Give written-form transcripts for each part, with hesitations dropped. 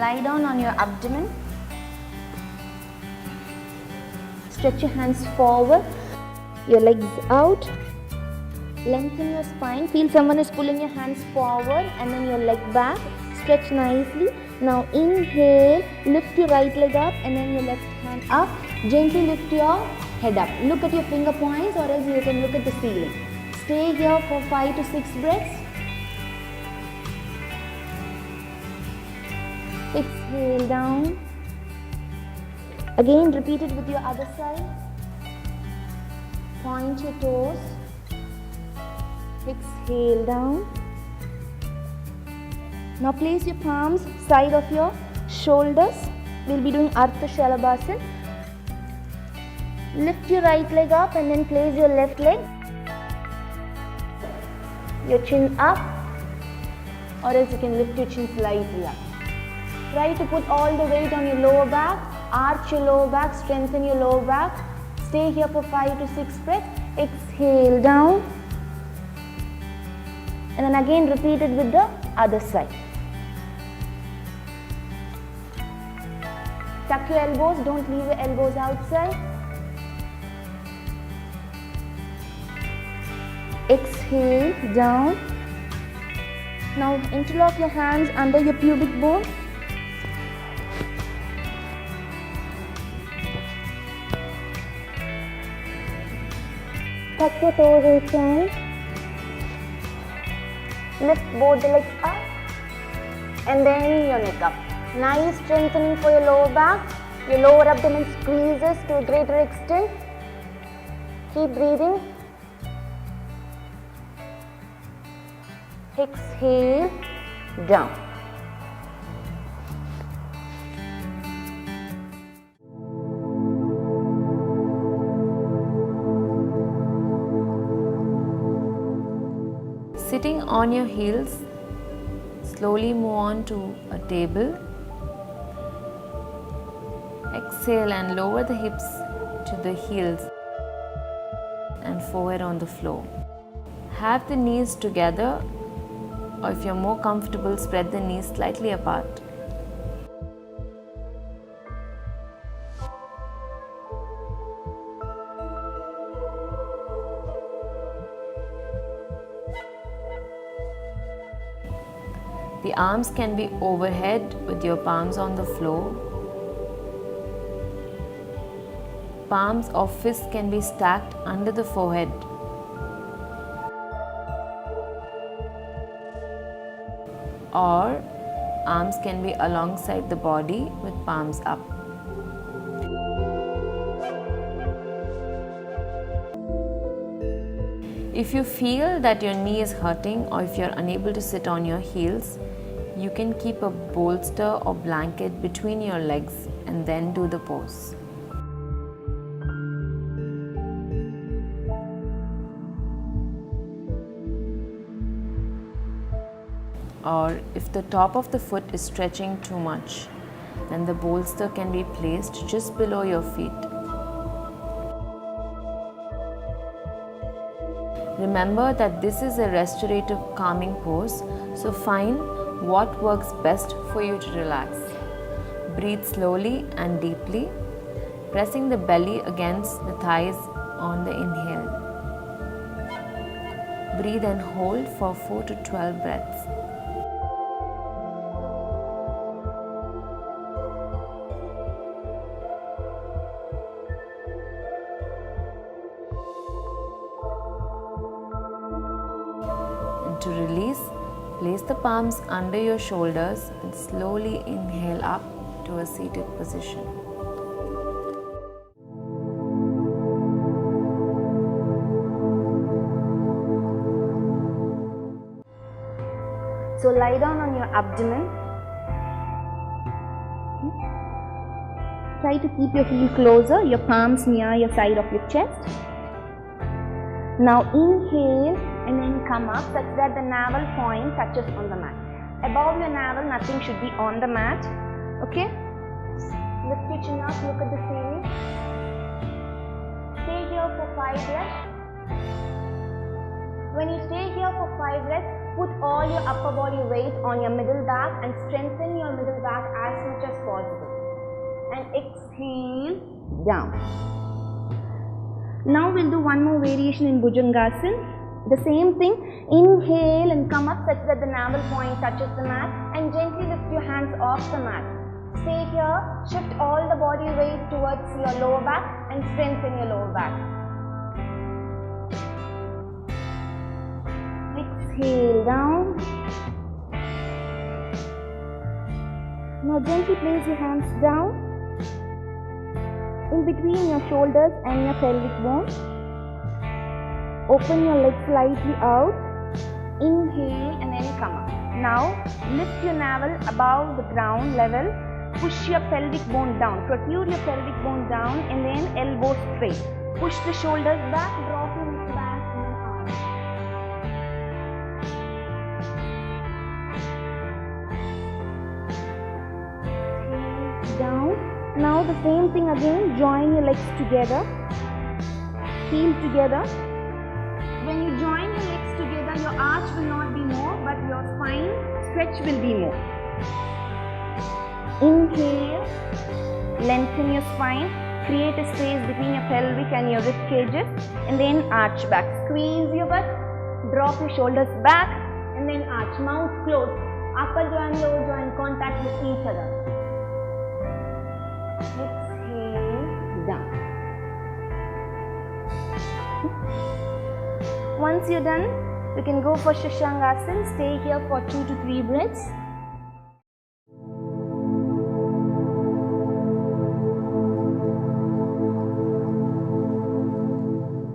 Lie down on your abdomen. Stretch your hands forward, your legs out. Lengthen your spine. Feel someone is pulling your hands forward and then your leg back. Stretch nicely. Now inhale, lift your right leg up and then your left hand up. Gently lift your head up. Look at your finger points or else you can look at the ceiling. Stay here for 5 to 6 breaths. Exhale down. Again repeat it with your other side. Point your toes. Exhale down. Now place your palms side of your shoulders. We'll be doing Ardha Salabhasana. Lift your right leg up and then place your left leg. Your chin up, or else you can lift your chin slightly up. Try to put all the weight on your lower back. Arch your lower back, strengthen your lower back. Stay here for 5 to 6 breaths. Exhale down. And then again repeat it with the other side. Tuck your elbows, don't leave your elbows outside. Exhale down. Now interlock your hands under your pubic bone. Tuck your toes inside. Lift both the legs up and then your neck up. Nice strengthening for your lower back. Your lower abdomen squeezes to a greater extent. Keep breathing. Exhale down. Sitting on your heels, slowly move on to a table. Exhale and lower the hips to the heels and forehead on the floor. Have the knees together, or if you're more comfortable, spread the knees slightly apart. The arms can be overhead with your palms on the floor. Palms or fists can be stacked under the forehead. Or arms can be alongside the body with palms up. If you feel that your knee is hurting or if you're unable to sit on your heels, you can keep a bolster or blanket between your legs and then do the pose. Or if the top of the foot is stretching too much, then the bolster can be placed just below your feet. Remember that this is a restorative calming pose, so find what works best for you to relax. Breathe slowly and deeply, pressing the belly against the thighs on the inhale. Breathe and hold for 4 to 12 breaths. To release, place the palms under your shoulders and slowly inhale up to a seated position. So lie down on your abdomen. Try to keep your heel closer, your palms near your side of your chest. Now inhale and then come up such that the navel point touches on the mat. Above your navel, nothing should be on the mat. Okay? Lift your chin up, look at the ceiling. Stay here for 5 breaths. When you stay here for 5 breaths, put all your upper body weight on your middle back and strengthen your middle back as exhale, down. Now we'll do one more variation in bhujangasana. The same thing, inhale and come up such that the navel point touches the mat and gently lift your hands off the mat. Stay here, shift all the body weight towards your lower back and strengthen your lower back. Exhale, down. Now gently place your hands down in between your shoulders and your pelvic bone. Open your legs slightly out. Inhale and then come up. Now lift your navel above the ground level. Push your pelvic bone down. Protrude your pelvic bone down and then elbow straight. Push the shoulders back. Drop your neck back and then arch. Down. Now the same thing again. Join your legs together. Heel together. When you join your legs together, your arch will not be more, but your spine stretch will be more. Inhale, lengthen your spine, create a space between your pelvic and your rib cages, and then arch back. Squeeze your butt, drop your shoulders back, and then arch. Mouth closed. Upper jaw and lower jaw in contact with each other. Exhale, down. Once you're done, you can go for Bhujangasana. Stay here for 2 to 3 breaths.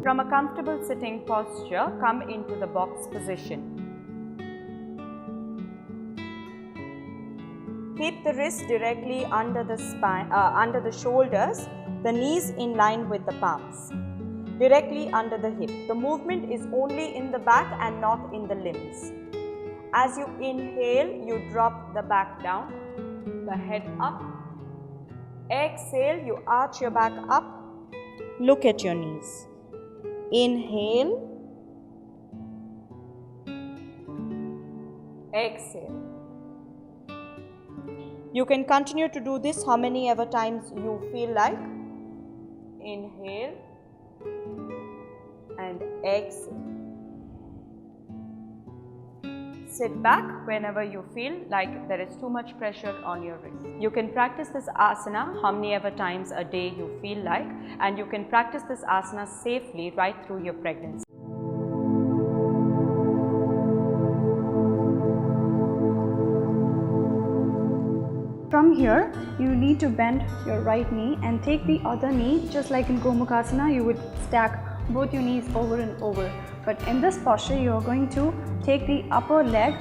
From a comfortable sitting posture, come into the box position. Keep the wrists directly under the spine, under the shoulders, the knees in line with the palms. Directly under the hip. The movement is only in the back and not in the limbs. As you inhale, you drop the back down, the head up. Exhale, you arch your back up. Look at your knees. Inhale. Exhale. You can continue to do this how many ever times you feel like. Inhale. And exhale. Sit back whenever you feel like there is too much pressure on your wrist. You can practice this asana how many ever times a day you feel like, and you can practice this asana safely right through your pregnancy. From here, you need to bend your right knee and take the other knee, just like in Gomukhasana, you would stack both your knees over and over. But in this posture, you are going to take the upper leg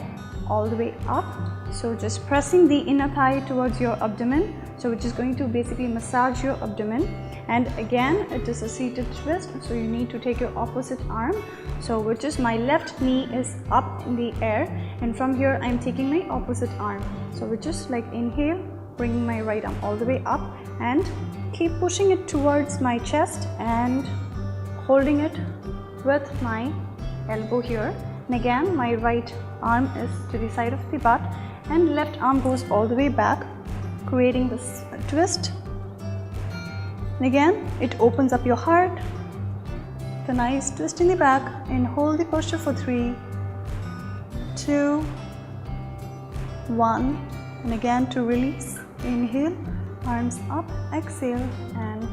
all the way up. So just pressing the inner thigh towards your abdomen. So which is going to basically massage your abdomen. And again, it is a seated twist. So you need to take your opposite arm. So which is my left knee is up in the air. And from here, I am taking my opposite arm. So which is like inhale, bringing my right arm all the way up and keep pushing it towards my chest and holding it with my elbow here. And again, my right arm is to the side of the butt and left arm goes all the way back, creating this twist. And again, it opens up your heart. The nice twist in the back, and hold the posture for 3, 2, 1. And again, to release, inhale, arms up, exhale, and